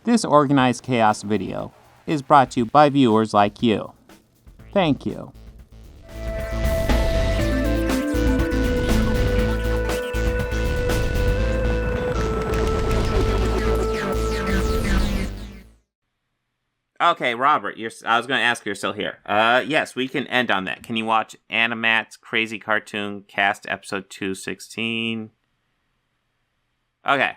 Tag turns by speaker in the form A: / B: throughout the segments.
A: This Organized Chaos video is brought to you by viewers like you. Thank you. Okay, Robert, I was going to ask if you're still here. Yes, we can end on that. Can you watch Animat's Crazy Cartoon Cast Episode 216? Okay.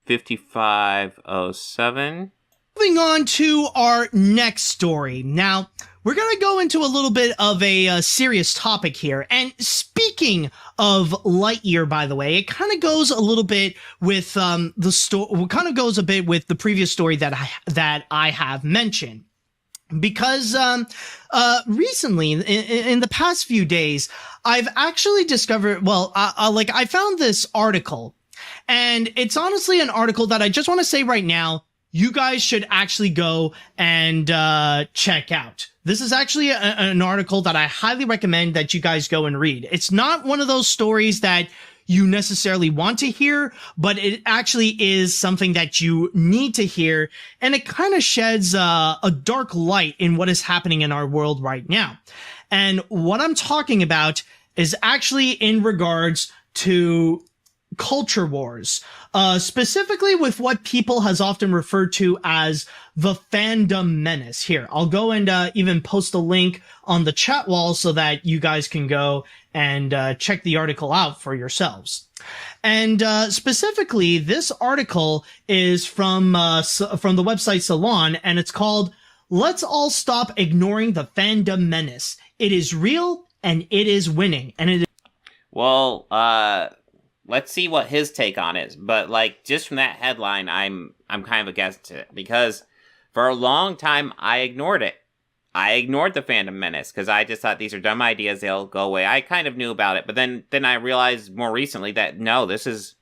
A: 5507.
B: Moving on to our next story. Now, we're going to go into a little bit of a serious topic here. And speaking of Lightyear, by the way, it kind of goes a little bit with the previous story that I have mentioned. Because recently, in the past few days, I've actually discovered, I found this article. And it's honestly an article that I just want to say right now, you guys should actually go and check out. This is actually an article that I highly recommend that you guys go and read. It's not one of those stories that you necessarily want to hear, but it actually is something that you need to hear. And it kind of sheds a dark light in what is happening in our world right now. And what I'm talking about is actually in regards to culture wars, specifically with what people has often referred to as the fandom menace. Here, I'll go and even post a link on the chat wall so that you guys can go and check the article out for yourselves. And specifically, this article is from the website Salon, and it's called "Let's All Stop Ignoring the Fandom Menace. It is real and it is winning." And it is
A: let's see what his take on it is. But just from that headline, I'm kind of against it, because for a long time I ignored it. I ignored the fandom menace because I just thought these are dumb ideas, they'll go away. I kind of knew about it, but then I realized more recently that no, this has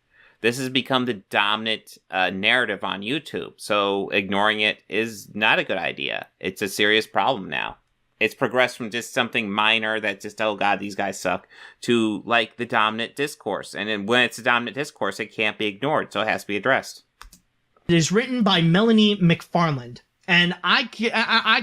A: become the dominant narrative on YouTube. So ignoring it is not a good idea. It's a serious problem now. It's progressed from just something minor that just, oh god, these guys suck, to the dominant discourse. And then when it's a dominant discourse, it can't be ignored, so it has to be addressed.
B: It is written by Melanie McFarland. And I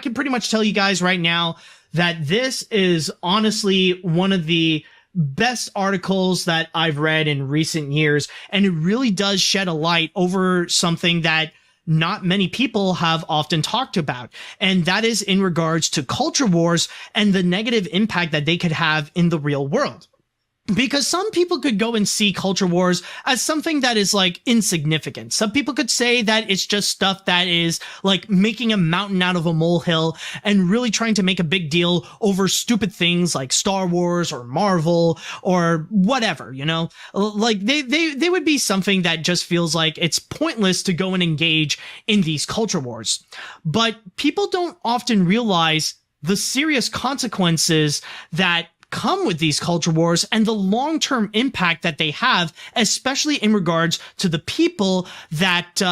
B: can pretty much tell you guys right now that this is honestly one of the best articles that I've read in recent years. And it really does shed a light over something that not many people have often talked about. And that is in regards to culture wars and the negative impact that they could have in the real world. Because some people could go and see culture wars as something that is insignificant. Some people could say that it's just stuff that is making a mountain out of a molehill and really trying to make a big deal over stupid things like Star Wars or Marvel or whatever, you know? They would be something that just feels like it's pointless to go and engage in these culture wars. But people don't often realize the serious consequences that come with these culture wars and the long-term impact that they have, especially in regards to the people that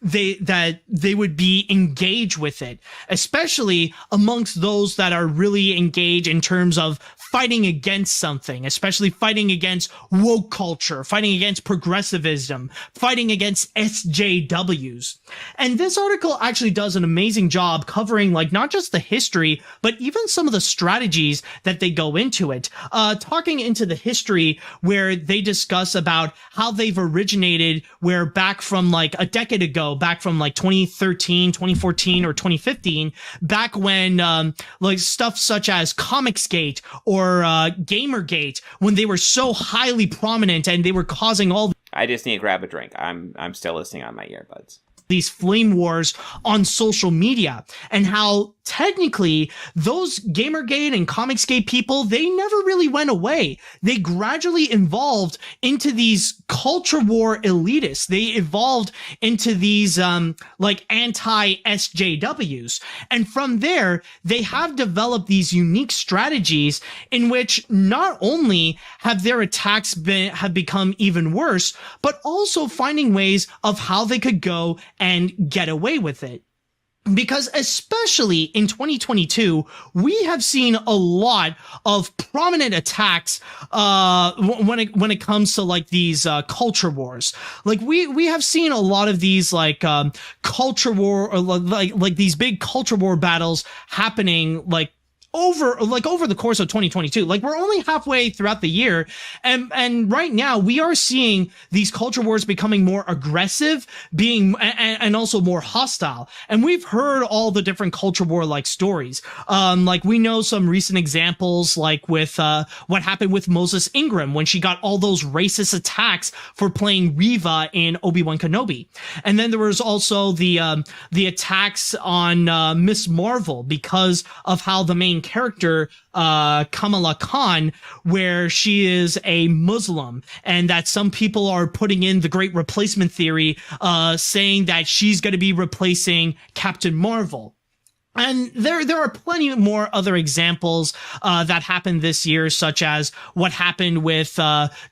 B: they would be engaged with it, especially amongst those that are really engaged in terms of fighting against something, especially fighting against woke culture, fighting against progressivism, fighting against SJWs. And this article actually does an amazing job covering not just the history, but even some of the strategies that they go into it, talking into the history where they discuss about how they've originated, where back from a decade ago, back from 2013, 2014, or 2015, back when stuff such as Comicsgate or Gamergate, when they were so highly prominent and they were causing all.
A: I just need to grab a drink. I'm still listening on my earbuds.
B: These flame wars on social media, and how technically those Gamergate and Comicsgate people, they never really went away. They gradually evolved into these culture war elitists. They evolved into these anti-SJWs. And from there, they have developed these unique strategies in which not only have their attacks have become even worse, but also finding ways of how they could go and get away with it. Because especially in 2022, we have seen a lot of prominent attacks when it comes to like these culture wars. Like we have seen a lot of these like culture war, or like these big culture war battles happening like over the course of 2022. Like, we're only halfway throughout the year, and right now we are seeing these culture wars becoming more aggressive, and also more hostile. And we've heard all the different culture war like stories. Like, we know some recent examples, like with what happened with Moses Ingram when she got all those racist attacks for playing Reva in Obi-Wan Kenobi. And then there was also the attacks on Miss Marvel because of how the main character Kamala Khan, where she is a Muslim, and that some people are putting in the great replacement theory, saying that she's going to be replacing Captain Marvel. And there are plenty more other examples that happened this year, such as what happened with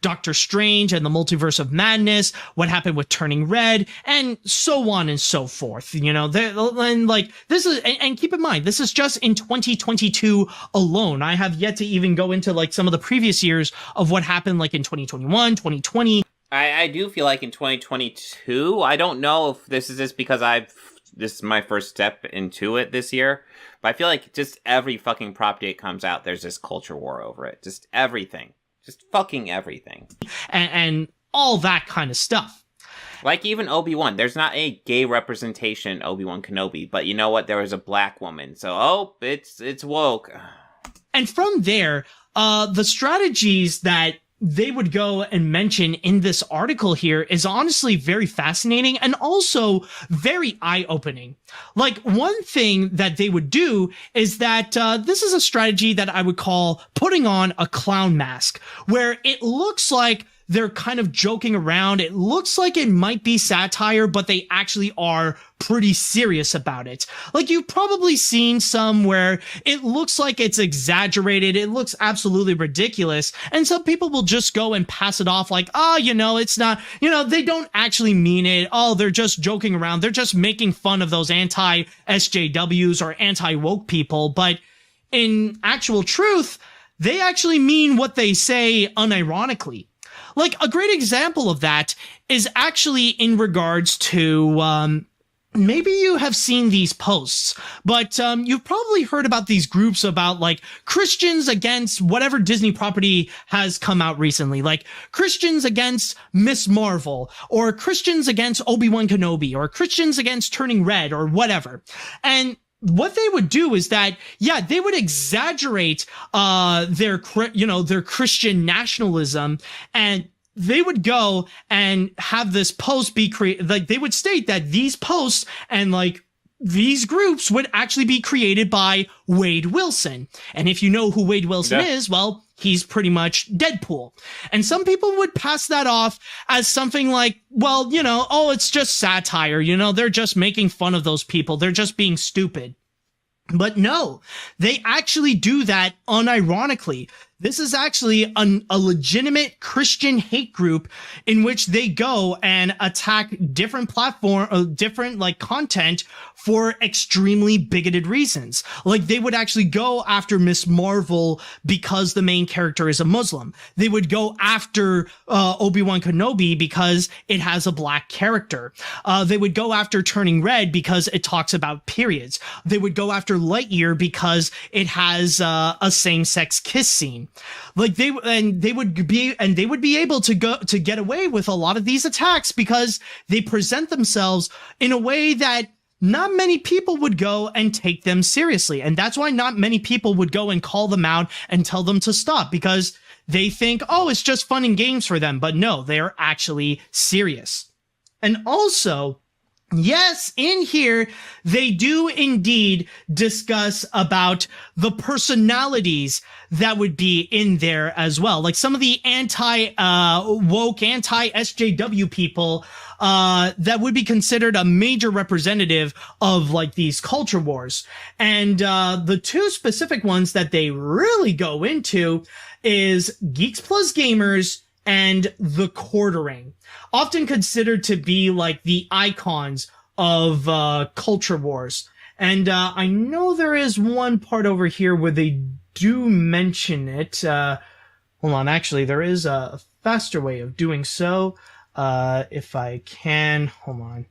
B: Doctor Strange and the Multiverse of Madness, what happened with Turning Red, and so on and so forth. You know, and like this is, and keep in mind, this is just in 2022 alone. I have yet to even go into like some of the previous years of what happened, like in 2021, 2020.
A: I do feel like in 2022, I don't know if this is just because this is my first step into it this year, but I feel like just every fucking prop date comes out, there's this culture war over it. Just everything. Just fucking everything.
B: And all that kind of stuff.
A: Like even Obi-Wan, there's not a gay representation in Obi-Wan Kenobi, but you know what? There was a black woman, so it's woke.
B: And from there, the strategies that they would go and mention in this article here is honestly very fascinating and also very eye-opening. Like, one thing that they would do is that this is a strategy that I would call putting on a clown mask, where it looks like they're kind of joking around. It looks like it might be satire, but they actually are pretty serious about it. Like, you've probably seen some where it looks like it's exaggerated. It looks absolutely ridiculous. And some people will just go and pass it off like, it's not, they don't actually mean it. Oh, they're just joking around. They're just making fun of those anti-SJWs or anti-woke people. But in actual truth, they actually mean what they say unironically. Like, a great example of that is actually in regards to, maybe you have seen these posts, but you've probably heard about these groups about, like, Christians against whatever Disney property has come out recently, like Christians against Miss Marvel, or Christians against Obi-Wan Kenobi, or Christians against Turning Red, or whatever. And what they would do is that, they would exaggerate their Christian nationalism, and they would go and have this post be created. Like, they would state that these posts and like these groups would actually be created by Wade Wilson. And if you know who Wade Wilson is, well, he's pretty much Deadpool. And some people would pass that off as something like, well, it's just satire. They're just making fun of those people. They're just being stupid. But no, they actually do that unironically. This is actually a legitimate Christian hate group in which they go and attack different different like content for extremely bigoted reasons. Like, they would actually go after Miss Marvel because the main character is a Muslim. They would go after Obi-Wan Kenobi because it has a black character. They would go after Turning Red because it talks about periods. They would go after Lightyear because it has a same-sex kiss scene. Like, they would be able to get away with a lot of these attacks because they present themselves in a way that not many people would go and take them seriously. And that's why not many people would go and call them out and tell them to stop, because they think, it's just fun and games for them. But no, they are actually serious. And also, yes, in here, they do indeed discuss about the personalities that would be in there as well. Like, some of the anti-woke, anti-SJW people that would be considered a major representative of, like, these culture wars. And the two specific ones that they really go into is Geeks Plus Gamers and The Quartering, often considered to be like the icons of culture wars. And I know there is one part over here where they do mention it. Hold on, actually, there is a faster way of doing so. If I can, hold on.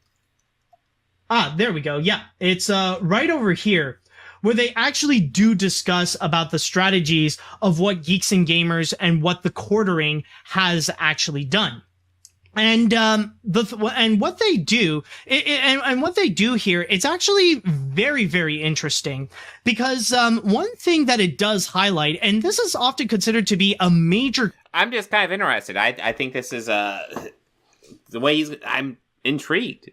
B: Ah, there we go. Yeah, it's right over here, where they actually do discuss about the strategies of what Geeks and Gamers and what the quartering has actually done. And what they do, and what they do here, it's actually very, very interesting, because one thing that it does highlight, and this is often considered to be a major.
A: I'm just kind of interested. I think this is the way I'm intrigued.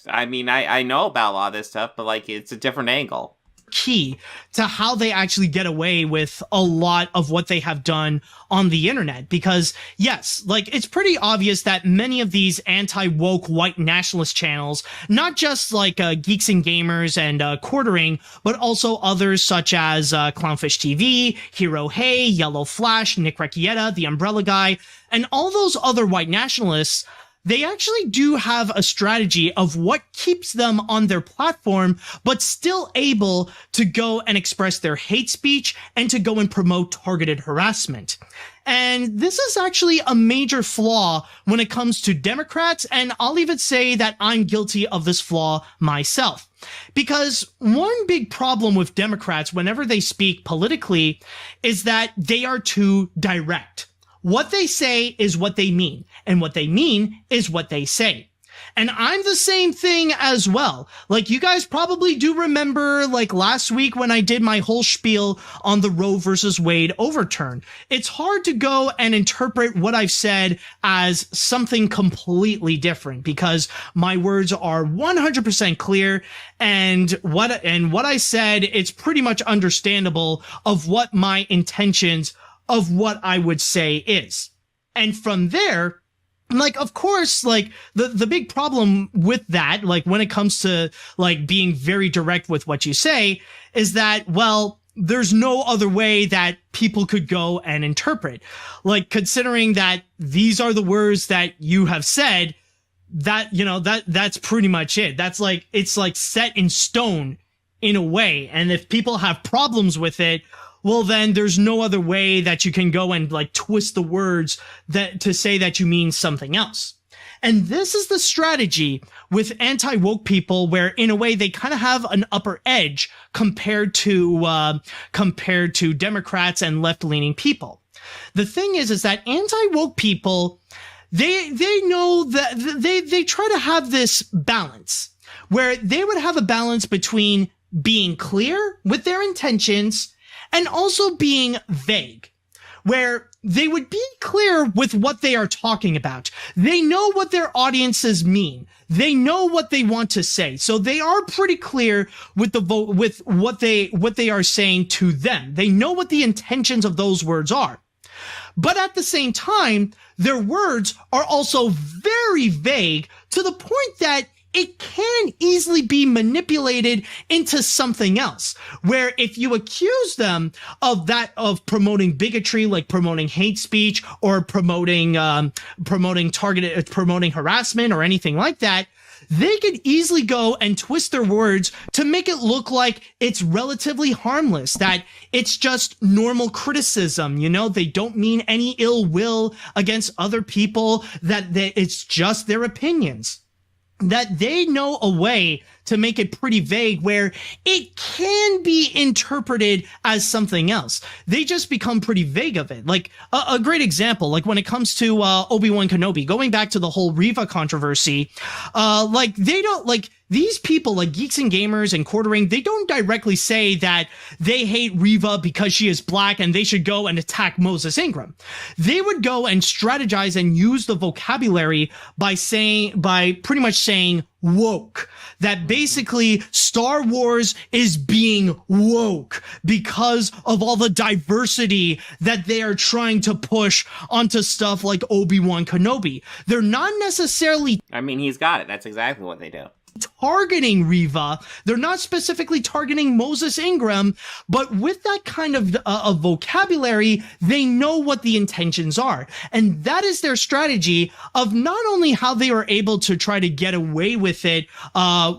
A: I mean, I know about a lot of this stuff, but like, it's a different angle.
B: Key to how they actually get away with a lot of what they have done on the internet, because yes, like, it's pretty obvious that many of these anti-woke white nationalist channels, not just like Geeks and Gamers and Quartering, but also others such as Clownfish TV, Hero Hey, Yellow Flash, Nick Recchietta, The Umbrella Guy, and all those other white nationalists, they actually do have a strategy of what keeps them on their platform, but still able to go and express their hate speech and to go and promote targeted harassment. And this is actually a major flaw when it comes to Democrats, and I'll even say that I'm guilty of this flaw myself. Because one big problem with Democrats whenever they speak politically is that they are too direct. What they say is what they mean, and what they mean is what they say. And I'm the same thing as well. Like, you guys probably do remember, like, last week when I did my whole spiel on the Roe versus Wade overturn. It's hard to go and interpret what I've said as something completely different, because my words are 100% clear, and what I said, it's pretty much understandable of what my intentions of what I would say is. And from there, like, of course, like, the big problem with that, like, when it comes to, like, being very direct with what you say, is that, well, there's no other way that people could go and interpret. Like, considering that these are the words that you have said, that, you know, that's pretty much it. That's like, it's like set in stone in a way. And if people have problems with it, well, then there's no other way that you can go and, like, twist the words that to say that you mean something else. And this is the strategy with anti-woke people, where in a way they kind of have an upper edge compared to Democrats and left-leaning people. The thing is that anti-woke people, they know that they try to have this balance, where they would have a balance between being clear with their intentions and also being vague, where they would be clear with what they are talking about. They know what their audiences mean. They know what they want to say. So they are pretty clear with with what they are saying to them. They know what the intentions of those words are. But at the same time, their words are also very vague, to the point that it can easily be manipulated into something else, where if you accuse them of promoting bigotry, like promoting hate speech or promoting harassment or anything like that, they could easily go and twist their words to make it look like it's relatively harmless, that it's just normal criticism, you know, they don't mean any ill will against other people, that it's just their opinions. That they know a way to make it pretty vague where it can be interpreted as something else. They just become pretty vague of it. Like a great example, like when it comes to Obi-Wan Kenobi, going back to the whole Reva controversy, like they don't, like, these people like Geeks and Gamers and Quartering, they don't directly say that they hate Reva because she is black and they should go and attack Moses Ingram. They would go and strategize and use the vocabulary by pretty much saying woke. That basically Star Wars is being woke because of all the diversity that they are trying to push onto stuff like Obi-Wan Kenobi. They're not necessarily...
A: I mean, he's got it. That's exactly what they do.
B: targeting Riva. They're not specifically targeting Moses Ingram, but with that kind of vocabulary, they know what the intentions are. And that is their strategy of not only how they are able to try to get away with it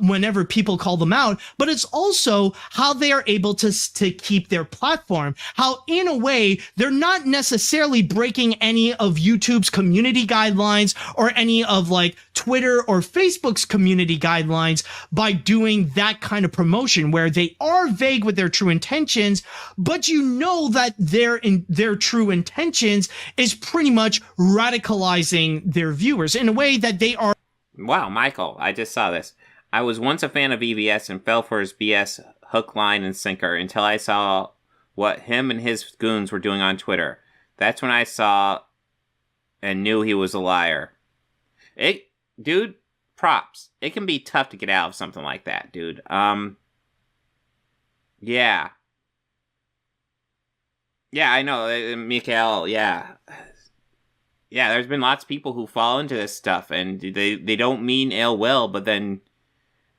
B: whenever people call them out, but it's also how they are able to keep their platform. How, in a way, they're not necessarily breaking any of YouTube's community guidelines or any of like Twitter or Facebook's community guidelines by doing that kind of promotion where they are vague with their true intentions, but you know that their true intentions is pretty much radicalizing their viewers in a way that they are.
A: Wow, Michael, I just saw this. I was once a fan of EVS and fell for his BS hook, line, and sinker until I saw what him and his goons were doing on Twitter. That's when I saw and knew he was a liar. Dude, props. It can be tough to get out of something like that, dude. Yeah. Yeah, I know, Mikael, yeah. Yeah, there's been lots of people who fall into this stuff, and they don't mean ill will, but then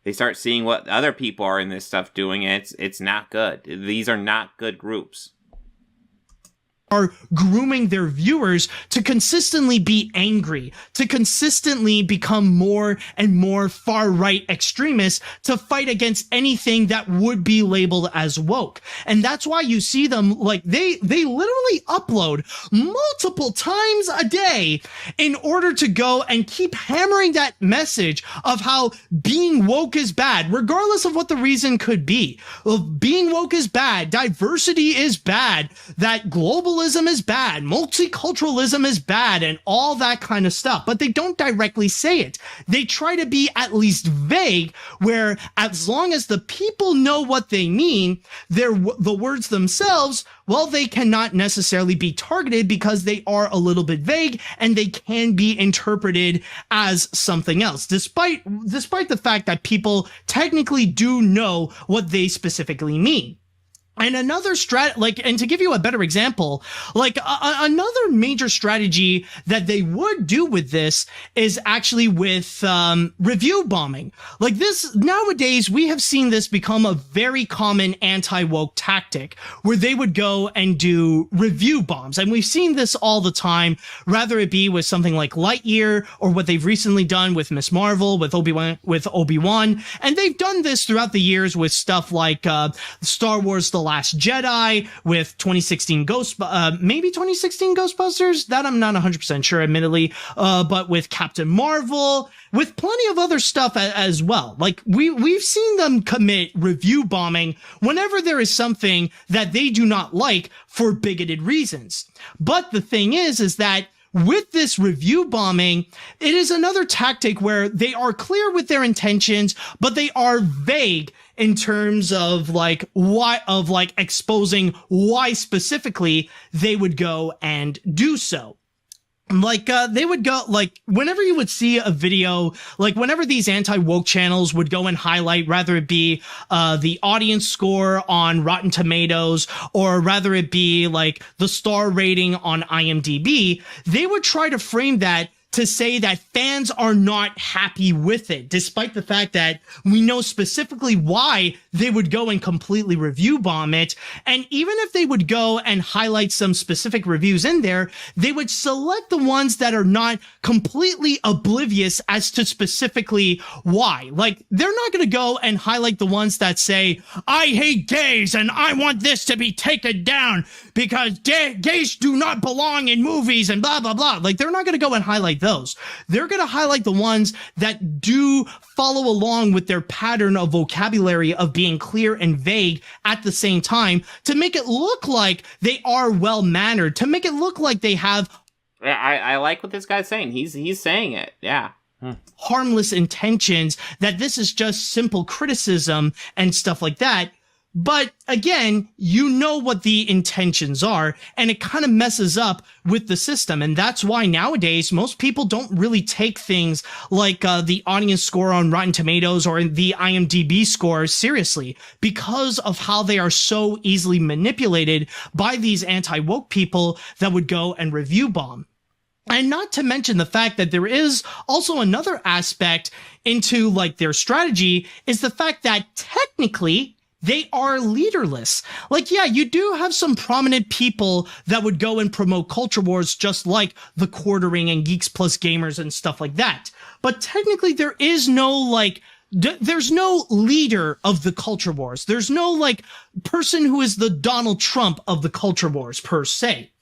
A: they start seeing what other people are in this stuff doing, and it's not good. These are not good groups.
B: Are grooming their viewers to consistently be angry, to consistently become more and more far-right extremists, to fight against anything that would be labeled as woke. And that's why you see them, like, they literally upload multiple times a day in order to go and keep hammering that message of how being woke is bad, regardless of what the reason could be. Being woke is bad, diversity is bad, that globalism is bad, multiculturalism is bad, and all that kind of stuff. But they don't directly say it. They try to be at least vague, where as long as the people know what they mean, the words themselves, well, they cannot necessarily be targeted because they are a little bit vague and they can be interpreted as something else, despite the fact that people technically do know what they specifically mean. And another and to give you a better example, another major strategy that they would do with this is actually with review bombing. Like this, nowadays, we have seen this become a very common anti-woke tactic where they would go and do review bombs. And we've seen this all the time, rather it be with something like Lightyear or what they've recently done with Ms. Marvel, with Obi-Wan. And they've done this throughout the years with stuff like Star Wars The Last Jedi, with 2016 maybe 2016 Ghostbusters, that I'm not 100% sure, admittedly, but with Captain Marvel, with plenty of other stuff as well. Like we've seen them commit review bombing whenever there is something that they do not like for bigoted reasons. But the thing is that with this review bombing, it is another tactic where they are clear with their intentions, but they are vague in terms of exposing why specifically they would go and do so. They would go, whenever you would see a video, whenever these anti-woke channels would go and highlight, rather it be, the audience score on Rotten Tomatoes, or rather it be, the star rating on IMDb, they would try to frame that to say that fans are not happy with it, despite the fact that we know specifically why they would go and completely review bomb it. And even if they would go and highlight some specific reviews in there, they would select the ones that are not completely oblivious as to specifically why. They're not going to go and highlight the ones that say, I hate gays and I want this to be taken down because gays do not belong in movies and blah, blah, blah. They're not going to go and highlight those. They're going to highlight the ones that do follow along with their pattern of vocabulary of being clear and vague at the same time, to make it look like they are well-mannered, to make it look like they have...
A: Yeah, I like what this guy's saying. He's saying it. Yeah.
B: Harmless intentions, that this is just simple criticism and stuff like that. But again, you know what the intentions are, and it kind of messes up with the system. And that's why nowadays, most people don't really take things like the audience score on Rotten Tomatoes or the IMDb score seriously, because of how they are so easily manipulated by these anti-woke people that would go and review bomb. And not to mention the fact that there is also another aspect into like their strategy is the fact that technically they are leaderless. Like, yeah, you do have some prominent people that would go and promote culture wars, just like the Quartering and Geeks Plus Gamers and stuff like that. But technically there is no like, there's no leader of the culture wars. There's no like person who is the Donald Trump of the culture wars per se.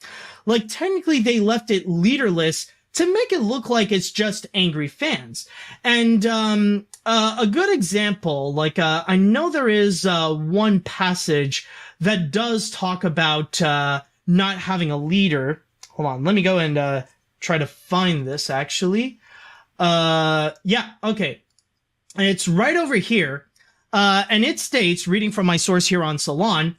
B: Like, technically, they left it leaderless to make it look like it's just angry fans. And a good example, like, I know there is one passage that does talk about not having a leader. Hold on, let me go and try to find this, actually. Yeah, okay. It's right over here. And it states, reading from my source here on Salon,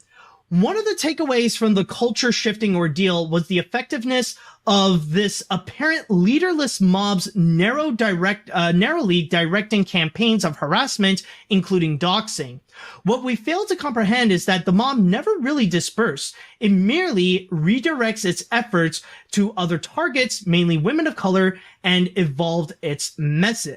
B: one of the takeaways from the culture shifting ordeal was the effectiveness of this apparent leaderless mob's narrowly directing campaigns of harassment, including doxing. What we fail to comprehend is that the mob never really dispersed. It merely redirects its efforts to other targets, mainly women of color, and evolved its methods.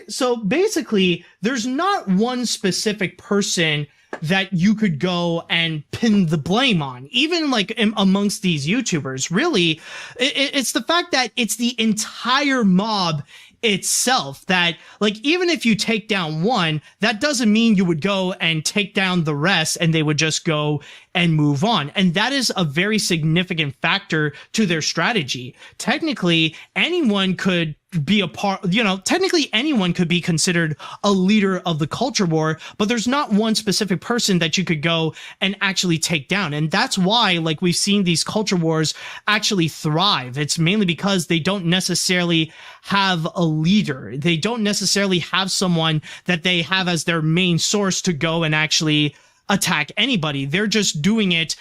B: So basically, there's not one specific person that you could go and pin the blame on, even like amongst these YouTubers. Really, it's the fact that it's the entire mob itself that, like, even if you take down one, that doesn't mean you would go and take down the rest and they would just go and move on. And that is a very significant factor to their strategy. Technically, anyone could be a part, technically anyone could be considered a leader of the culture war, but there's not one specific person that you could go and actually take down. And that's why, like, we've seen these culture wars actually thrive. It's mainly because they don't necessarily have a leader. They don't necessarily have someone that they have as their main source to go and actually attack anybody. They're just doing it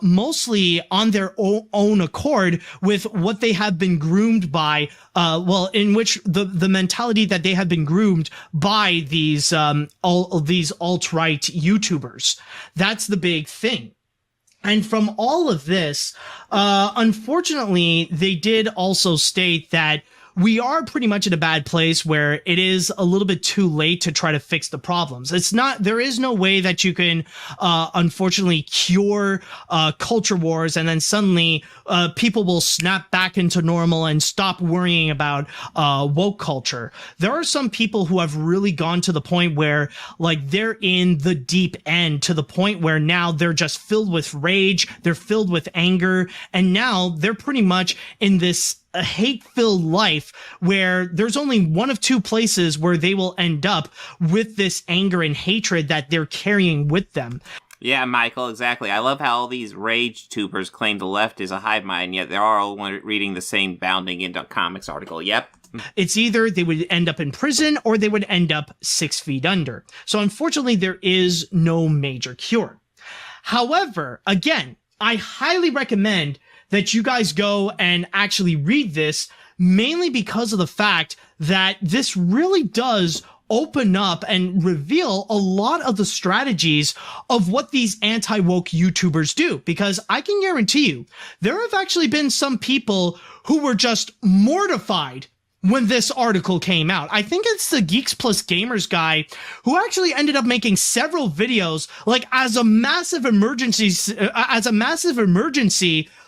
B: mostly on their own accord with what they have been groomed by, in which the mentality that they have been groomed by these alt-right YouTubers. That's the big thing. And from all of this, unfortunately, they did also state that we are pretty much in a bad place where it is a little bit too late to try to fix the problems. There is no way that you can, unfortunately, cure, culture wars and then suddenly, people will snap back into normal and stop worrying about, woke culture. There are some people who have really gone to the point where, like, they're in the deep end, to the point where now they're just filled with rage, they're filled with anger, and now they're pretty much in this a hate-filled life where there's only one of two places where they will end up with this anger and hatred that they're carrying with them.
A: Yeah, Michael, exactly. I love how all these rage tubers claim the left is a hive mind, yet they're all reading the same Bounding into Comics article. Yep.
B: It's either they would end up in prison or they would end up 6 feet under. So unfortunately, there is no major cure. However, again, I highly recommend that you guys go and actually read this, mainly because of the fact that this really does open up and reveal a lot of the strategies of what these anti-woke YouTubers do. Because I can guarantee you, there have actually been some people who were just mortified when this article came out. I think it's the Geeks Plus Gamers guy who actually ended up making several videos, like, as a massive emergency,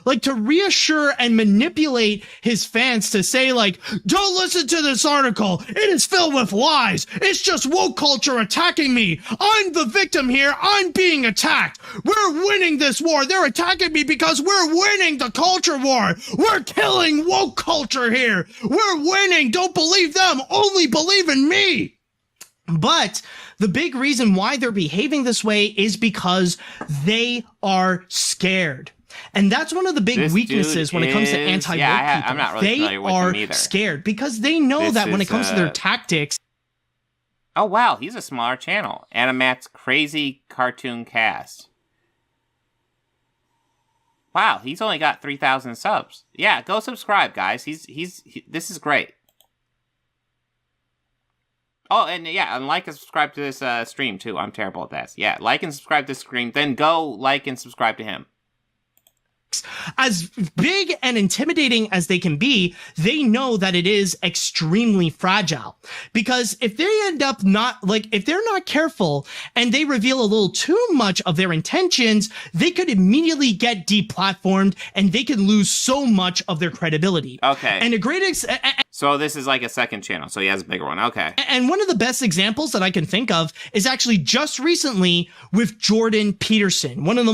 B: like, to reassure and manipulate his fans to say, like, don't listen to this article. It is filled with lies. It's just woke culture attacking me. I'm the victim here. I'm being attacked. We're winning this war. They're attacking me because we're winning the culture war. We're killing woke culture here. We're winning. Don't believe them. Only believe in me. But the big reason why they're behaving this way is because they are scared. And that's one of the big weaknesses when it comes to anti-woke people.
A: I'm not really familiar with him either.
B: They are scared because they know that when it comes to their tactics.
A: Oh, wow. He's a smaller channel. Animat's Crazy Cartoon Cast. Wow. He's only got 3,000 subs. Yeah, go subscribe, guys. This is great. Oh, and yeah, and like and subscribe to this stream, too. I'm terrible at that. Yeah, like and subscribe to this stream. Then go like and subscribe to him.
B: As big and intimidating as they can be, they know that it is extremely fragile. Because if they end up if they're not careful and they reveal a little too much of their intentions, they could immediately get deplatformed and they can lose so much of their credibility.
A: Okay.
B: And a great
A: so this is like a second channel, so he has a bigger one. Okay.
B: And one of the best examples that I can think of is actually just recently with Jordan Peterson, one of the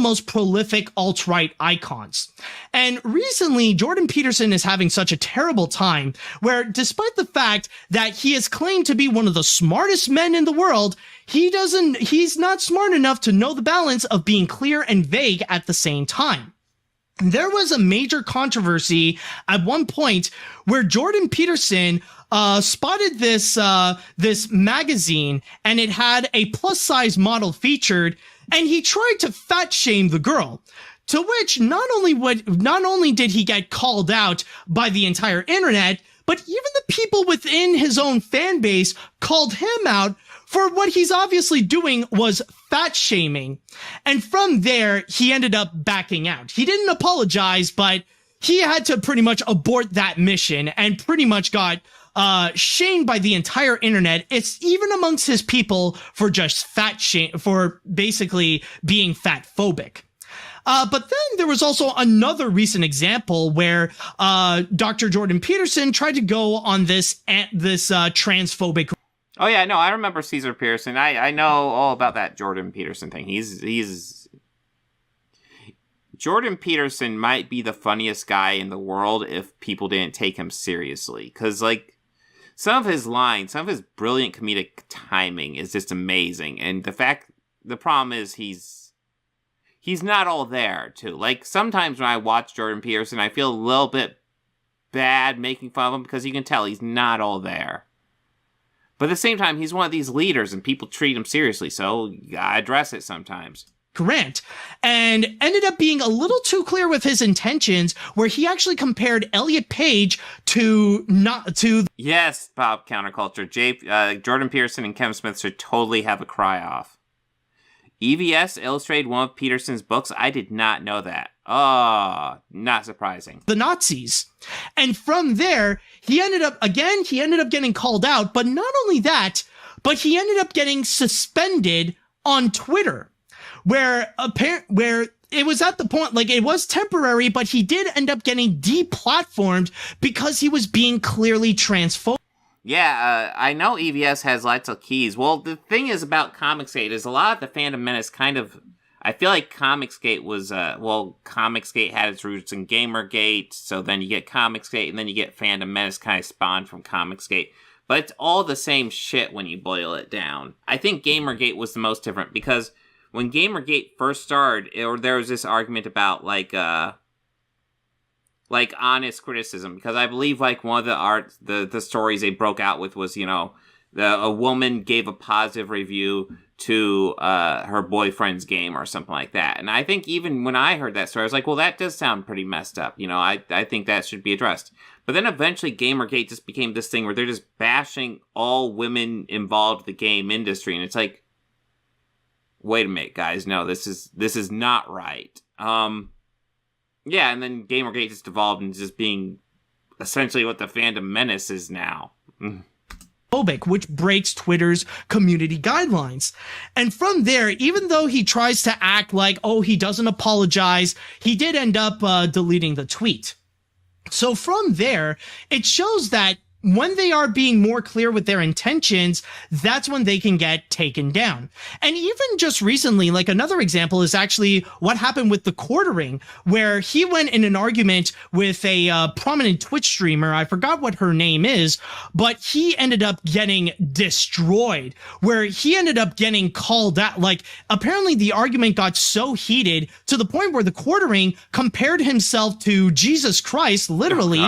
B: most prolific alt-right icons. And recently, Jordan Peterson is having such a terrible time where, despite the fact that he is claimed to be one of the smartest men in the world, he's not smart enough to know the balance of being clear and vague at the same time. There was a major controversy at one point where Jordan Peterson spotted this magazine, and it had a plus size model featured, and he tried to fat shame the girl. To which not only did he get called out by the entire internet, but even the people within his own fan base called him out for what he's obviously doing was fat shaming. And from there, he ended up backing out. He didn't apologize, but he had to pretty much abort that mission and pretty much got shamed by the entire internet. It's even amongst his people for just for basically being fat phobic. But then there was also another recent example where Dr. Jordan Peterson tried to go on this transphobic.
A: Oh yeah, no, I remember Caesar Pearson. I know all about that Jordan Peterson thing. Jordan Peterson might be the funniest guy in the world if people didn't take him seriously. Because, like, some of his lines, some of his brilliant comedic timing is just amazing. And the problem is he's not all there, too. Like, sometimes when I watch Jordan Peterson, I feel a little bit bad making fun of him because you can tell he's not all there. But at the same time, he's one of these leaders and people treat him seriously, so you gotta address it sometimes.
B: Grant, and ended up being a little too clear with his intentions, where he actually compared Elliot Page to.
A: Yes, Bob Counterculture. Jordan Peterson and Kevin Smith should totally have a cry-off. EVS illustrated one of Peterson's books. I did not know that. Oh, not surprising.
B: The Nazis. And from there, he ended up getting called out, but not only that, but he ended up getting suspended on Twitter, where it was at the point, like, it was temporary, but he did end up getting deplatformed because he was being clearly transphobic.
A: Yeah, I know EVS has lots of keys. Well, the thing is about Comicsgate is a lot of the Fandom Menace kind of... I feel like Comicsgate was... Comicsgate had its roots in Gamergate, so then you get Comicsgate, and then you get Fandom Menace kind of spawned from Comicsgate. But it's all the same shit when you boil it down. I think Gamergate was the most different, because when Gamergate first started, there was this argument about, like honest criticism, because I believe like one of the stories they broke out with was, a woman gave a positive review to her boyfriend's game or something like that. And I think even when I heard that story, I was like, well, that does sound pretty messed up. I think that should be addressed. But then eventually Gamergate just became this thing where they're just bashing all women involved in the game industry. And it's like, wait a minute, guys. No, this is not right. Yeah, and then Gamergate just evolved into just being essentially what the Fandom Menace is now.
B: Which breaks Twitter's community guidelines. And from there, even though he tries to act like, he doesn't apologize, he did end up deleting the tweet. So from there, it shows that when they are being more clear with their intentions, that's when they can get taken down. And even just recently, like, another example is actually what happened with the Quartering, where he went in an argument with a prominent Twitch streamer. I forgot what her name is, but he ended up getting destroyed, where he ended up getting called out. Like, apparently the argument got so heated to the point where the Quartering compared himself to Jesus Christ, literally,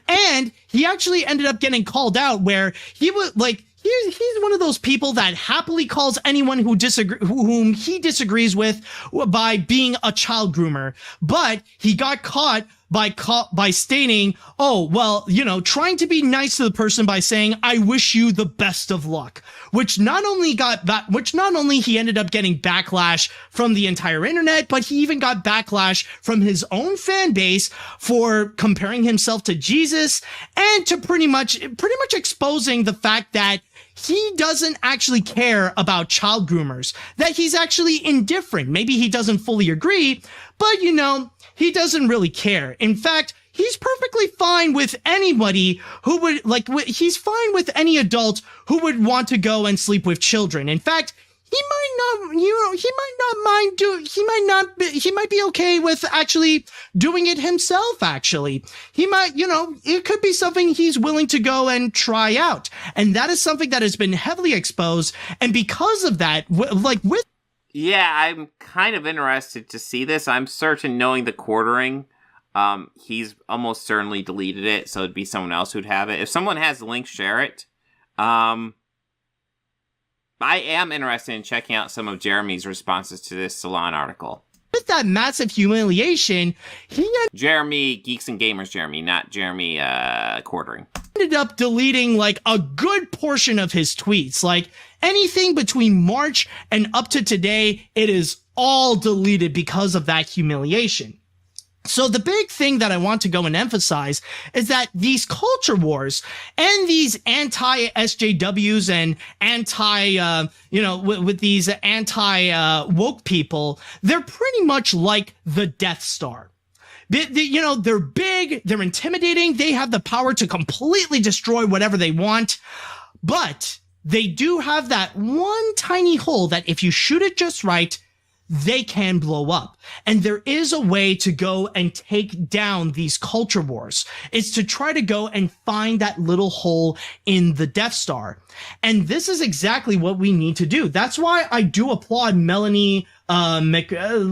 B: and he actually ended up getting called out, where he was like, he's one of those people that happily calls anyone whom he disagrees with by being a child groomer. But he got caught by stating, oh, well, trying to be nice to the person by saying, I wish you the best of luck, which not only he ended up getting backlash from the entire internet, but he even got backlash from his own fan base for comparing himself to Jesus and to pretty much exposing the fact that he doesn't actually care about child groomers, that he's actually indifferent. Maybe he doesn't fully agree, but he doesn't really care. In fact, he's perfectly fine with anybody who would he's fine with any adult who would want to go and sleep with children. In fact, he might be okay with actually doing it himself. Actually, he might, it could be something he's willing to go and try out. And that is something that has been heavily exposed. And because of that,
A: yeah, I'm kind of interested to see this. I'm certain, knowing the quartering, he's almost certainly deleted it, so it'd be someone else who'd have it. If someone has the link, share it. I am interested in checking out some of Jeremy's responses to this Salon article.
B: With that massive humiliation,
A: Jeremy, Geeks and Gamers Jeremy, not Jeremy quartering.
B: Ended up deleting a good portion of his tweets. Anything between March and up to today, it is all deleted because of that humiliation. So the big thing that I want to go and emphasize is that these culture wars and these anti-SJWs and with these anti-woke people, they're pretty much like the Death Star. They're big, they're intimidating, they have the power to completely destroy whatever they want, but they do have that one tiny hole that if you shoot it just right, they can blow up. And there is a way to go and take down these culture wars. It's to try to go and find that little hole in the Death Star. And this is exactly what we need to do. That's why I do applaud Melanie McFarland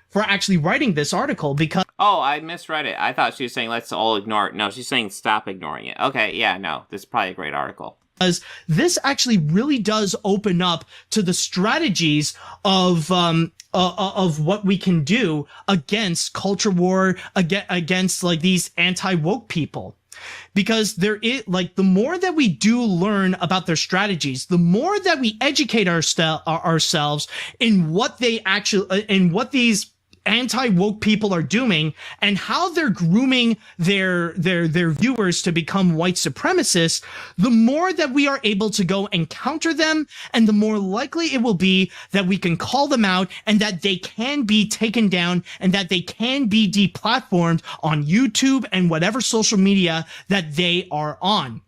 B: for actually writing this article, because
A: I misread it. I thought she was saying let's all ignore it. No, she's saying stop ignoring it. Okay, yeah, no, this is probably a great article.
B: Because this actually really does open up to the strategies of what we can do against culture war, against these anti-woke people. Because there is the more that we do learn about their strategies, the more that we educate ourselves in what these anti-woke people are doing and how they're grooming their viewers to become white supremacists, the more that we are able to go and counter them, and the more likely it will be that we can call them out and that they can be taken down and that they can be deplatformed on YouTube and whatever social media that they are on.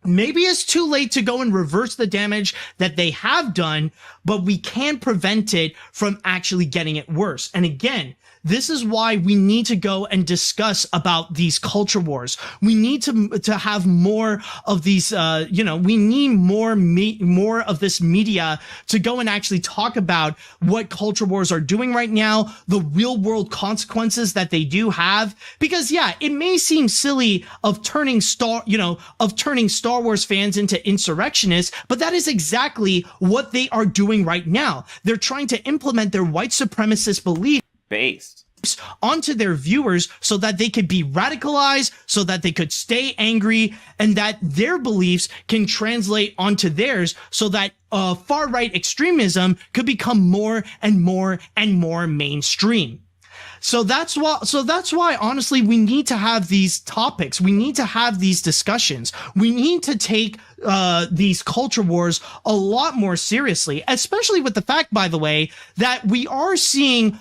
B: Maybe it's too late to go and reverse the damage that they have done, but we can prevent it from actually getting it worse. And again, this is why we need to go and discuss about these culture wars. We need to have more of these, we need more of this media to go and actually talk about what culture wars are doing right now, the real world consequences that they do have. Because yeah, it may seem silly of turning Star Wars fans into insurrectionists, but that is exactly what they are doing right now. They're trying to implement their white supremacist beliefs onto their viewers so that they could be radicalized, so that they could stay angry, and that their beliefs can translate onto theirs so that far-right extremism could become more and more and more mainstream. So that's why honestly we need to have these topics. We need to have these discussions. We need to take these culture wars a lot more seriously, especially with the fact, by the way, that we are seeing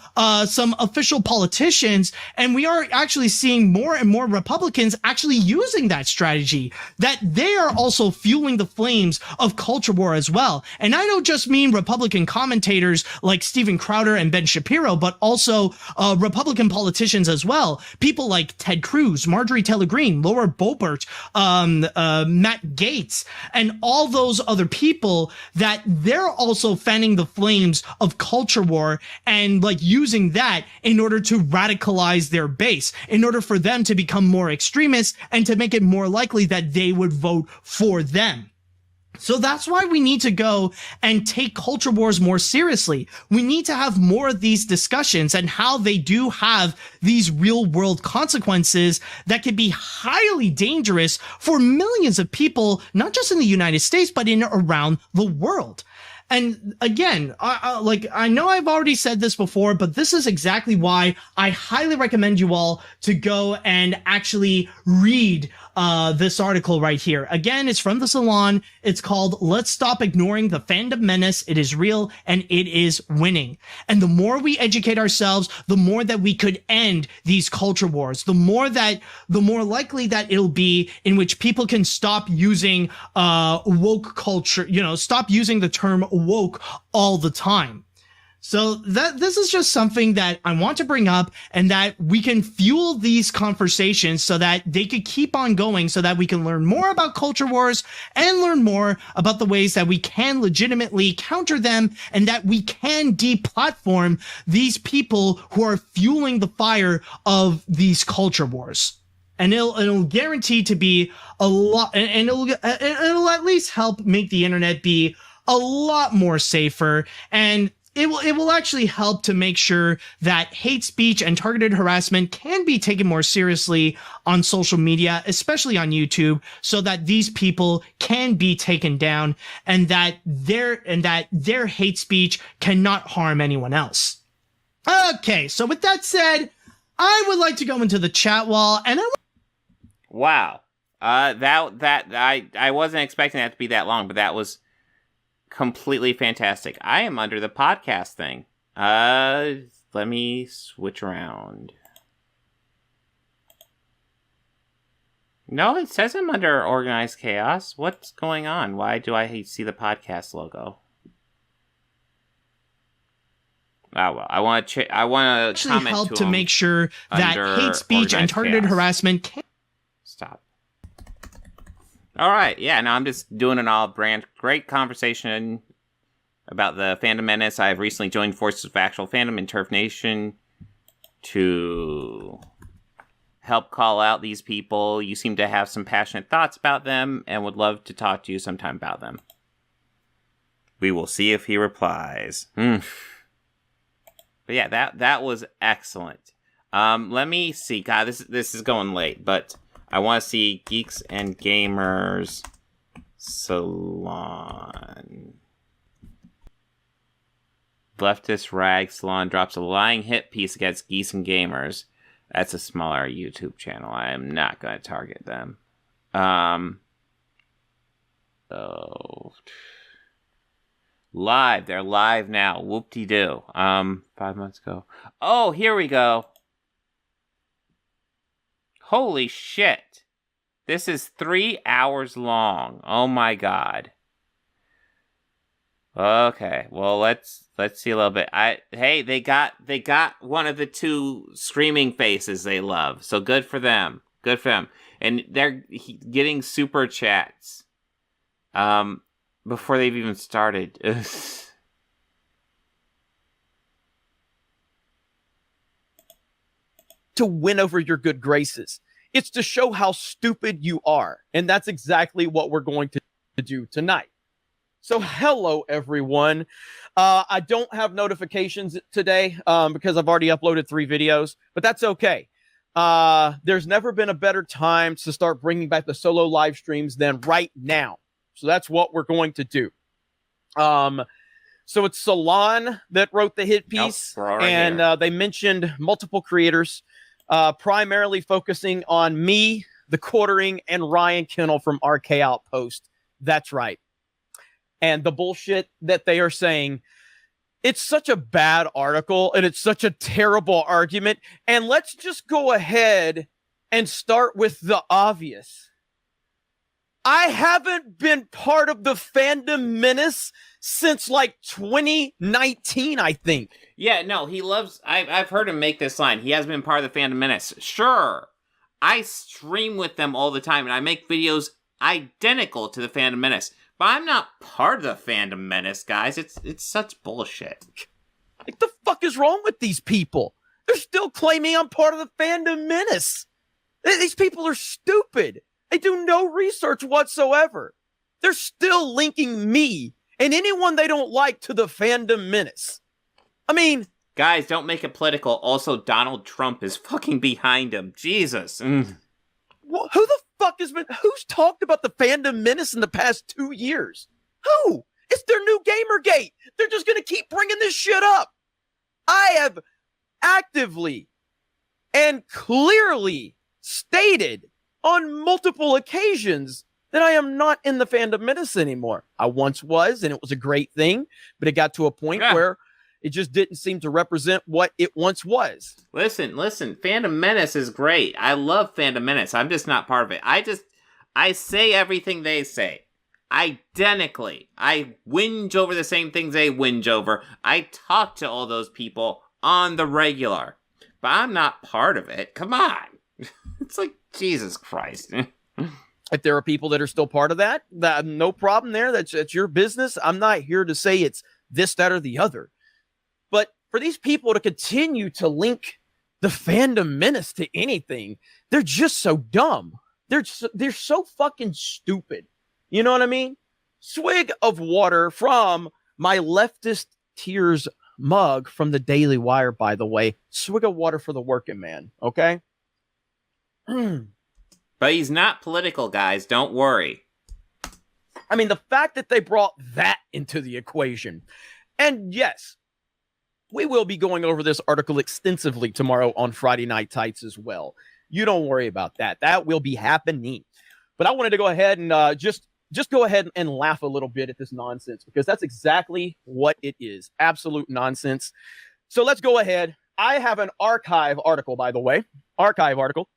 B: some official politicians, and we are actually seeing more and more Republicans actually using that strategy, that they are also fueling the flames of culture war as well. And I don't just mean Republican commentators like Steven Crowder and Ben Shapiro, but also Republican politicians as well. People like Ted Cruz, Marjorie Taylor Greene, Laura Boebert, Matt Gaetz, and all those other people, that they're also fanning the flames of culture war and using that in order to radicalize their base, in order for them to become more extremists and to make it more likely that they would vote for them. So that's why we need to go and take culture wars more seriously. We need to have more of these discussions and how they do have these real world consequences that could be highly dangerous for millions of people, not just in the United States, but in around the world. And again, I know I've already said this before, but this is exactly why I highly recommend you all to go and actually read this article right here. Again, it's from the Salon. It's called "Let's Stop Ignoring the Fandom Menace. It is Real and It is Winning." And the more we educate ourselves, the more that we could end these culture wars, the more likely that it'll be in which people can stop using woke culture, stop using the term woke all the time. So this is just something that I want to bring up, and that we can fuel these conversations so that they could keep on going, so that we can learn more about culture wars and learn more about the ways that we can legitimately counter them, and that we can deplatform these people who are fueling the fire of these culture wars. And it'll guarantee to be a lot, and it'll at least help make the internet be a lot more safer, and it will actually help to make sure that hate speech and targeted harassment can be taken more seriously on social media, especially on YouTube, so that these people can be taken down, and that their hate speech cannot harm anyone else. Okay, so with that said, I would like to go into the chat wall, and
A: wow, I wasn't expecting that to be that long, but that was completely fantastic. I am under the podcast thing. Let me switch around. No, it says I'm under Organized Chaos. What's going on? Why do I see the podcast logo? Oh, well, I want to
B: actually
A: comment
B: help to make sure that hate speech and targeted harassment can
A: stop. All right, yeah, no, I'm just doing an all-brand great conversation about the Fandom Menace. I have recently joined forces with actual fandom in Turf Nation to help call out these people. You seem to have some passionate thoughts about them and would love to talk to you sometime about them. We will see if he replies. But yeah, that was excellent. Let me see. God, this is going late, but I want to see Geeks and Gamers Salon. Leftist Rag Salon drops a lying hit piece against Geeks and Gamers. That's a smaller YouTube channel. I am not going to target them. Live. They're live now. Whoop-de-doo. 5 months ago. Oh, here we go. Holy shit. This is 3 hours long. Oh my god. Okay, well let's see a little bit. Hey, they got one of the two screaming faces they love. So good for them. Good for them. And they're getting super chats before they've even started.
C: To win over your good graces. It's to show how stupid you are. And that's exactly what we're going to do tonight. So hello, everyone. I don't have notifications today because I've already uploaded 3 videos, but that's okay. There's never been a better time to start bringing back the solo live streams than right now. So that's what we're going to do. So it's Salon that wrote the hit piece, and they mentioned multiple creators, primarily focusing on me, the Quartering, and Ryan Kennel from RK Outpost. That's right. And the bullshit that they are saying, it's such a bad article, and it's such a terrible argument. And let's just go ahead and start with the obvious. I haven't been part of the Fandom Menace since like 2019, I think.
A: Yeah, no, he loves... I've heard him make this line. He has been part of the Fandom Menace. Sure, I stream with them all the time, and I make videos identical to the Fandom Menace. But I'm not part of the Fandom Menace, guys. It's such bullshit.
C: What the fuck is wrong with these people? They're still claiming I'm part of the Fandom Menace. These people are stupid. They do no research whatsoever. They're still linking me and anyone they don't like to the fandom menace. I mean...
A: Guys, don't make it political. Also, Donald Trump is fucking behind him. Jesus.
C: Well, who the fuck who's talked about the fandom menace in the past 2 years? Who? It's their new Gamergate. They're just going to keep bringing this shit up. I have actively and clearly stated on multiple occasions that I am not in the fandom menace anymore. I once was, and it was a great thing, but it got to a point where it just didn't seem to represent what it once was.
A: Listen, Fandom Menace is great. I love Fandom Menace. I'm just not part of it. I say everything they say. Identically. I whinge over the same things they whinge over. I talk to all those people on the regular. But I'm not part of it. Come on. It's like, Jesus Christ.
C: If there are people that are still part of that, no problem there. That's your business. I'm not here to say it's this, that, or the other. But for these people to continue to link the fandom menace to anything, they're just so dumb. They're so fucking stupid. You know what I mean? Swig of water from my leftist tears mug from the Daily Wire, by the way. Swig of water for the working man, okay?
A: But he's not political, guys. Don't worry.
C: I mean, the fact that they brought that into the equation. And yes, we will be going over this article extensively tomorrow on Friday Night Tights as well. You don't worry about that. That will be happening. But I wanted to go ahead and just go ahead and laugh a little bit at this nonsense, because that's exactly what it is. Absolute nonsense. So let's go ahead. I have an archive article, by the way. Archive article.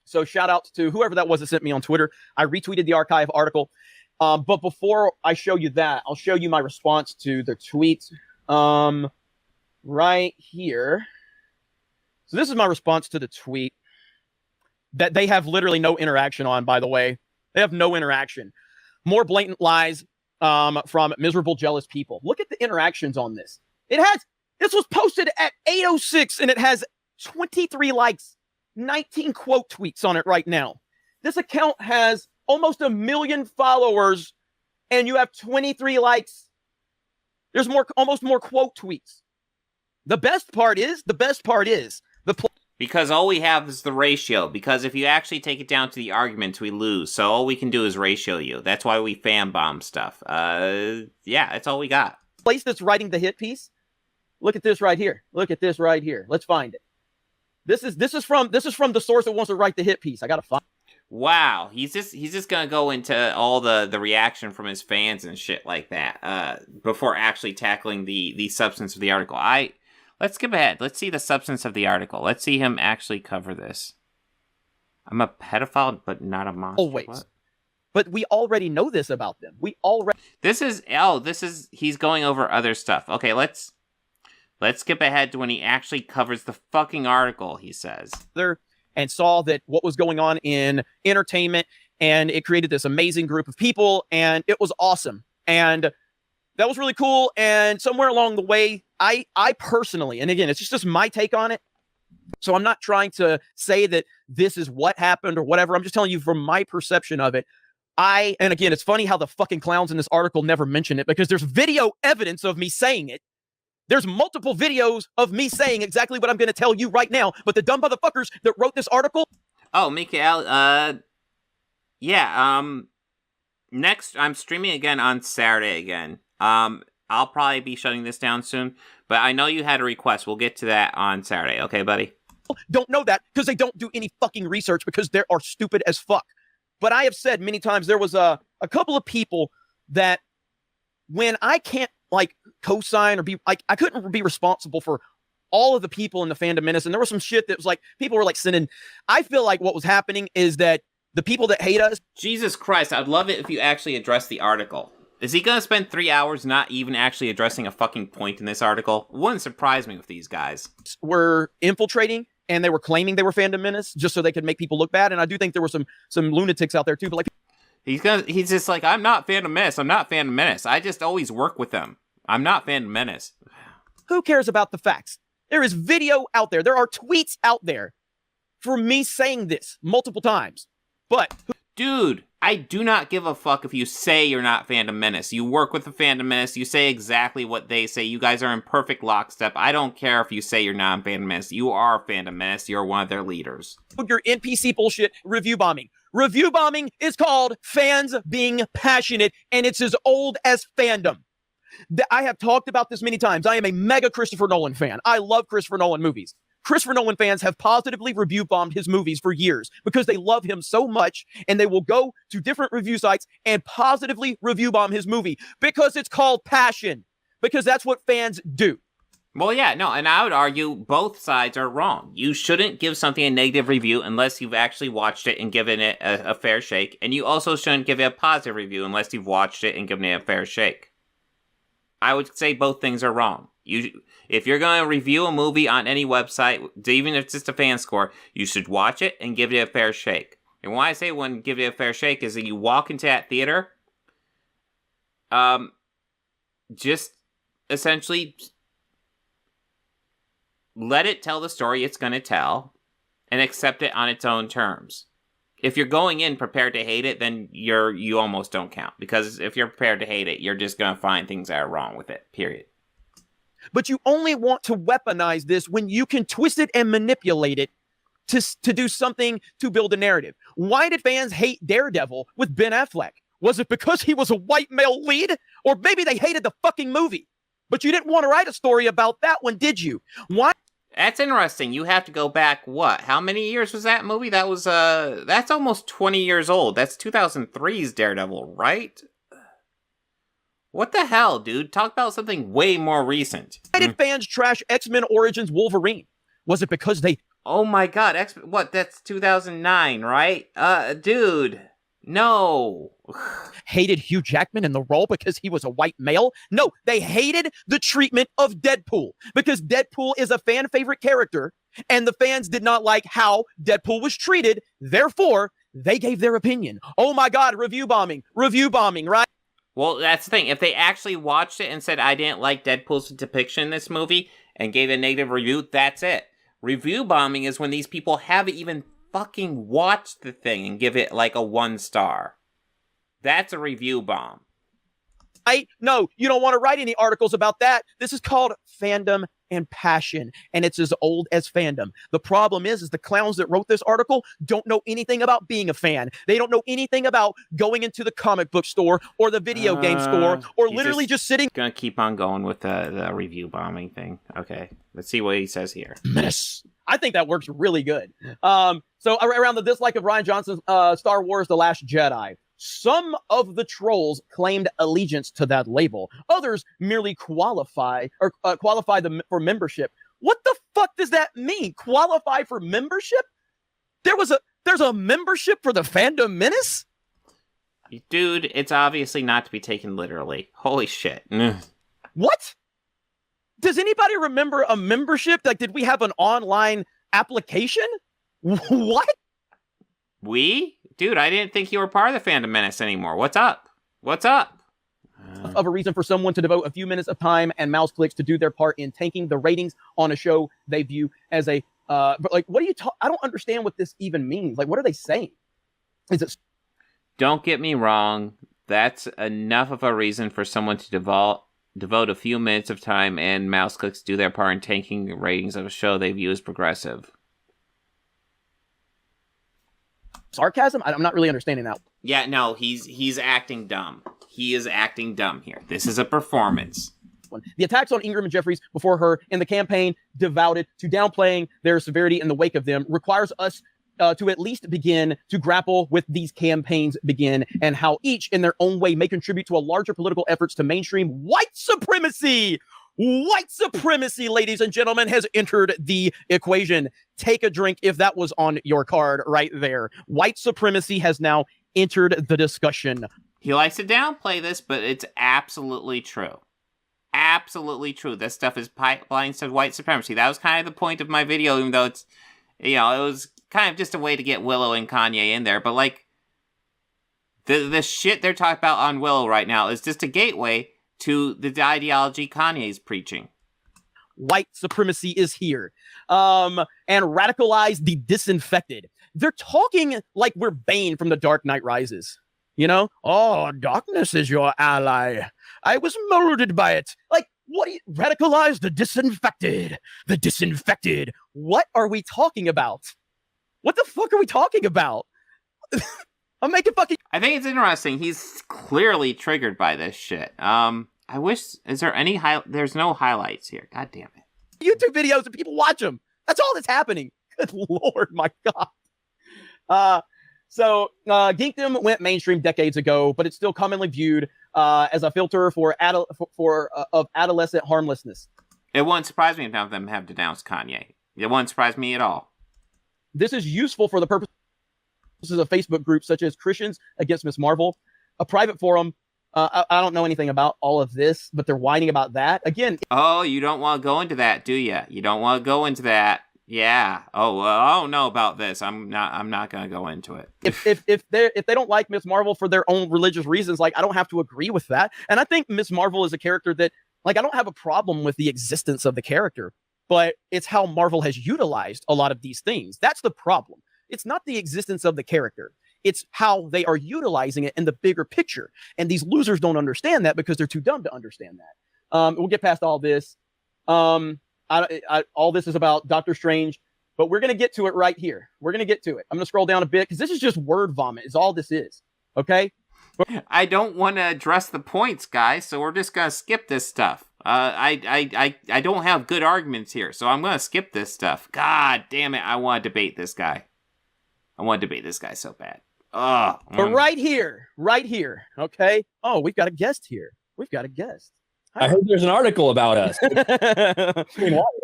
C: So shout out to whoever that was that sent me on Twitter. I retweeted the archive article. But before I show you that, I'll show you my response to the tweet. Right here. So this is my response to the tweet that they have literally no interaction on, by the way. They have no interaction. More blatant lies from miserable, jealous people. Look at the interactions on this. This was posted at 8:06 and it has 23 likes, 19 quote tweets on it right now. This account has almost 1 million followers and you have 23 likes. There's almost more quote tweets. The best part is
A: because all we have is the ratio. Because if you actually take it down to the arguments, we lose. So all we can do is ratio you. That's why we fan bomb stuff. Yeah, that's all we got.
C: Place that's writing the hit piece. Look at this right here. Look at this right here. Let's find it. This is from the source that wants to write the hit piece. I gotta find.
A: Wow, he's just gonna go into all the reaction from his fans and shit like that before actually tackling the substance of the article. Let's skip ahead. Let's see the substance of the article. Let's see him actually cover this. I'm a pedophile, but not a monster.
C: Always. What? But we already know this about them.
A: He's going over other stuff. Okay, let's skip ahead to when he actually covers the fucking article, he says.
C: And saw that what was going on in entertainment, and it created this amazing group of people, and it was awesome. And that was really cool. And somewhere along the way, I personally, and again, it's just my take on it. So I'm not trying to say that this is what happened or whatever. I'm just telling you from my perception of it. And again, it's funny how the fucking clowns in this article never mention it, because there's video evidence of me saying it. There's multiple videos of me saying exactly what I'm going to tell you right now. But the dumb motherfuckers that wrote this article.
A: Oh, Mikael, yeah, next, I'm streaming again on Saturday again. I'll probably be shutting this down soon, but I know you had a request. We'll get to that on Saturday. Okay, buddy?
C: Don't know that because they don't do any fucking research, because they are stupid as fuck. But I have said many times, there was a couple of people that when I can't co-sign or be I couldn't be responsible for all of the people in the fandom menace. And there was some shit that was people were sending. I feel like what was happening is that the people that hate us.
A: Jesus Christ, I'd love it if you actually address the article. Is he gonna spend 3 hours not even actually addressing a fucking point in this article? It wouldn't surprise me with these guys.
C: Were infiltrating and they were claiming they were fandom menace just so they could make people look bad. And I do think there were some lunatics out there too, but
A: he's just I'm not fandom menace. I'm not fandom menace. I just always work with them. I'm not fandom menace.
C: Who cares about the facts? There is video out there. There are tweets out there for me saying this multiple times. But
A: Dude, I do not give a fuck if you say you're not Phantom Menace. You work with the Phantom Menace, you say exactly what they say. You guys are in perfect lockstep. I don't care if you say you're not Phantom Menace. You are Phantom Menace. You're one of their leaders.
C: Your NPC bullshit review bombing. Review bombing is called fans being passionate, and it's as old as fandom. I have talked about this many times. I am a mega Christopher Nolan fan. I love Christopher Nolan movies. Christopher Nolan fans have positively review bombed his movies for years because they love him so much, and they will go to different review sites and positively review bomb his movie because it's called passion, because that's what fans do.
A: Well, yeah, no, and I would argue both sides are wrong. You shouldn't give something a negative review unless you've actually watched it and given it a fair shake, and you also shouldn't give it a positive review unless you've watched it and given it a fair shake. I would say both things are wrong. If you're going to review a movie on any website, even if it's just a fan score, you should watch it and give it a fair shake. And when I say give it a fair shake is that you walk into that theater, just essentially let it tell the story it's going to tell and accept it on its own terms. If you're going in prepared to hate it, then you almost don't count. Because if you're prepared to hate it, you're just going to find things that are wrong with it, period.
C: But you only want to weaponize this when you can twist it and manipulate it to do something to build a narrative. Why did fans hate Daredevil with Ben Affleck? Was it because he was a white male lead? Or maybe they hated the fucking movie. But you didn't want to write a story about that one, did you? Why?
A: That's interesting. You have to go back, what? How many years was that movie? That was, that's almost 20 years old. That's 2003's Daredevil, right? What the hell, dude? Talk about something way more recent.
C: Why did fans trash X-Men Origins Wolverine? Was it because they...
A: Oh my god, what? That's 2009, right? Dude, no.
C: Hated Hugh Jackman in the role because he was a white male? No, they hated the treatment of Deadpool because Deadpool is a fan favorite character and the fans did not like how Deadpool was treated. Therefore, they gave their opinion. Oh my god, review bombing, right?
A: Well, that's the thing. If they actually watched it and said, I didn't like Deadpool's depiction in this movie and gave a negative review, that's it. Review bombing is when these people haven't even fucking watched the thing and give it like a 1 star. That's a review bomb.
C: No, you don't want to write any articles about that. This is called fandom and passion, and it's as old as fandom. The problem is the clowns that wrote this article don't know anything about being a fan. They don't know anything about going into the comic book store or the video game store or literally just sitting.
A: Gonna keep on going with the review bombing thing. Okay, let's see what he says here.
C: Mess. I think that works really good. So around the dislike of Rian Johnson's Star Wars: The Last Jedi. Some of the trolls claimed allegiance to that label. Others merely qualify for membership. What the fuck does that mean? Qualify for membership? There's a membership for the Fandom Menace?
A: Dude, it's obviously not to be taken literally. Holy shit.
C: What? Does anybody remember a membership? Like, did we have an online application? What?
A: Dude, I didn't think you were part of the Phantom Menace anymore. What's up?
C: Of a reason for someone to devote a few minutes of time and mouse clicks to do their part in tanking the ratings on a show they view as a but like, what are you I don't understand what this even means. Like, what are they saying? Is it?
A: Don't get me wrong. That's enough of a reason for someone to devote a few minutes of time and mouse clicks to do their part in tanking the ratings of a show they view as progressive.
C: Sarcasm? I'm not really understanding that.
A: Yeah, no, he's acting dumb. He is acting dumb here. This is a performance.
C: The attacks on Ingram and Jeffries before her in the campaign devoted to downplaying their severity in the wake of them requires us to at least begin to grapple with these campaigns and how each in their own way may contribute to a larger political efforts to mainstream white supremacy. White supremacy, ladies and gentlemen, has entered the equation. Take a drink if that was on your card right there. White supremacy has now entered the discussion.
A: He likes to downplay this, but it's absolutely true. Absolutely true. This stuff is pipelines to white supremacy. That was kind of the point of my video, even though it's, it was kind of just a way to get Willow and Kanye in there. But like, the shit they're talking about on Willow right now is just a gateway to the ideology Kanye's preaching.
C: White supremacy is here. And radicalize the disinfected. they're talking like we're Bane from The Dark Knight Rises. You know, oh, darkness is your ally. I was molded by it. Like, what do you radicalize the disinfected? The disinfected. What are we talking about? What the fuck are we talking about? I'm making fucking.
A: I think it's interesting. He's clearly triggered by this shit. I wish. Is there any There's no highlights here. God damn it.
C: YouTube videos and people watch them. That's all that's happening. Good Lord, my God. So geekdom went mainstream decades ago, but it's still commonly viewed as a filter for of adolescent harmlessness.
A: It wouldn't surprise me if none of them have denounced Kanye. It wouldn't surprise me at all.
C: This is useful for the purposes of Facebook groups such as Christians Against Miss Marvel, a private forum. I don't know anything about all of this, but they're whining about that. Again.
A: Oh, you don't want to go into that, do you? You don't want to go into that. Yeah. Oh, well, I don't know about this. I'm not going to go into it.
C: If they don't like Miss Marvel for their own religious reasons, like, I don't have to agree with that. And I think Miss Marvel is a character that, like, I don't have a problem with the existence of the character, but it's how Marvel has utilized a lot of these things. That's the problem. It's not the existence of the character. It's how they are utilizing it in the bigger picture. And these losers don't understand that because they're too dumb to understand that. We'll get past all this. All this is about Doctor Strange, but we're going to get to it right here. We're going to get to it. I'm going to scroll down a bit because this is just word vomit is all this is. Okay.
A: I don't want to address the points, guys. So we're just going to skip this stuff. I don't have good arguments here, so I'm going to skip this stuff. God damn it. I want to debate this guy. I want to debate this guy so bad. Oh,
C: but right here. Okay. Oh, we've got a guest here.
D: I heard there's an article about us.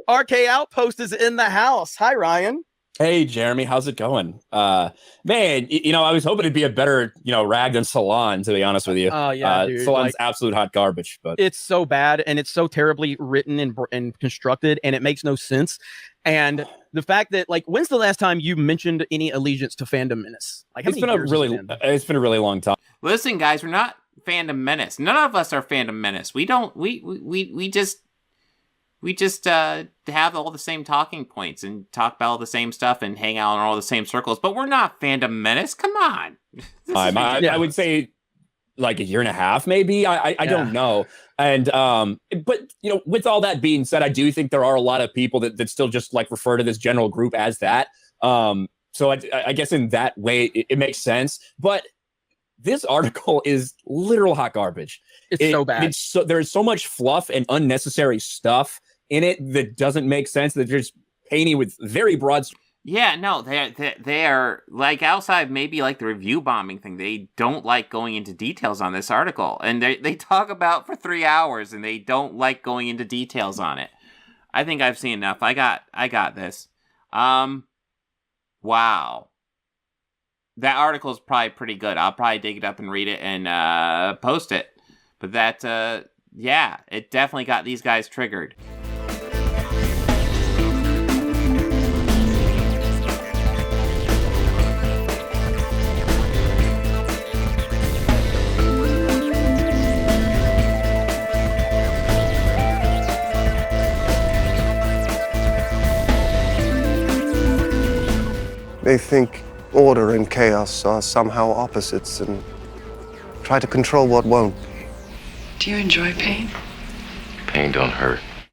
C: RK Outpost is in the house. Hi, Ryan.
D: Hey, Jeremy. How's it going? Man, I was hoping it'd be a better, rag than Salon, to be honest with you.
C: Oh, yeah, dude.
D: Salon's absolute hot garbage. But
C: it's so bad, and it's so terribly written and constructed, and it makes no sense. And the fact that, like, when's the last time you mentioned any allegiance to Fandom Menace? Like,
D: it's been a really long time.
A: Listen, guys, we're not Fandom Menace. None of us are Fandom Menace. We just have all the same talking points and talk about all the same stuff and hang out in all the same circles, but we're not Fandom Menace. Come on.
D: I would say like a year and a half, maybe. I don't know. And but with all that being said, I do think there are a lot of people that still just like refer to this general group as that. So I guess in that way it makes sense. But this article is literal hot garbage.
C: It's so bad.
D: There's so much fluff and unnecessary stuff in it that doesn't make sense. That they're just painting with very broad.
A: Yeah, no, they are like outside maybe like the review bombing thing. They don't like going into details on this article, and they talk about for 3 hours, and they don't like going into details on it. I think I've seen enough. I got this. Wow. That article is probably pretty good. I'll probably dig it up and read it and post it. But that, yeah, it definitely got these guys triggered.
E: They think order and chaos are somehow opposites and try to control what won't.
F: Do you enjoy pain?
G: Pain don't hurt.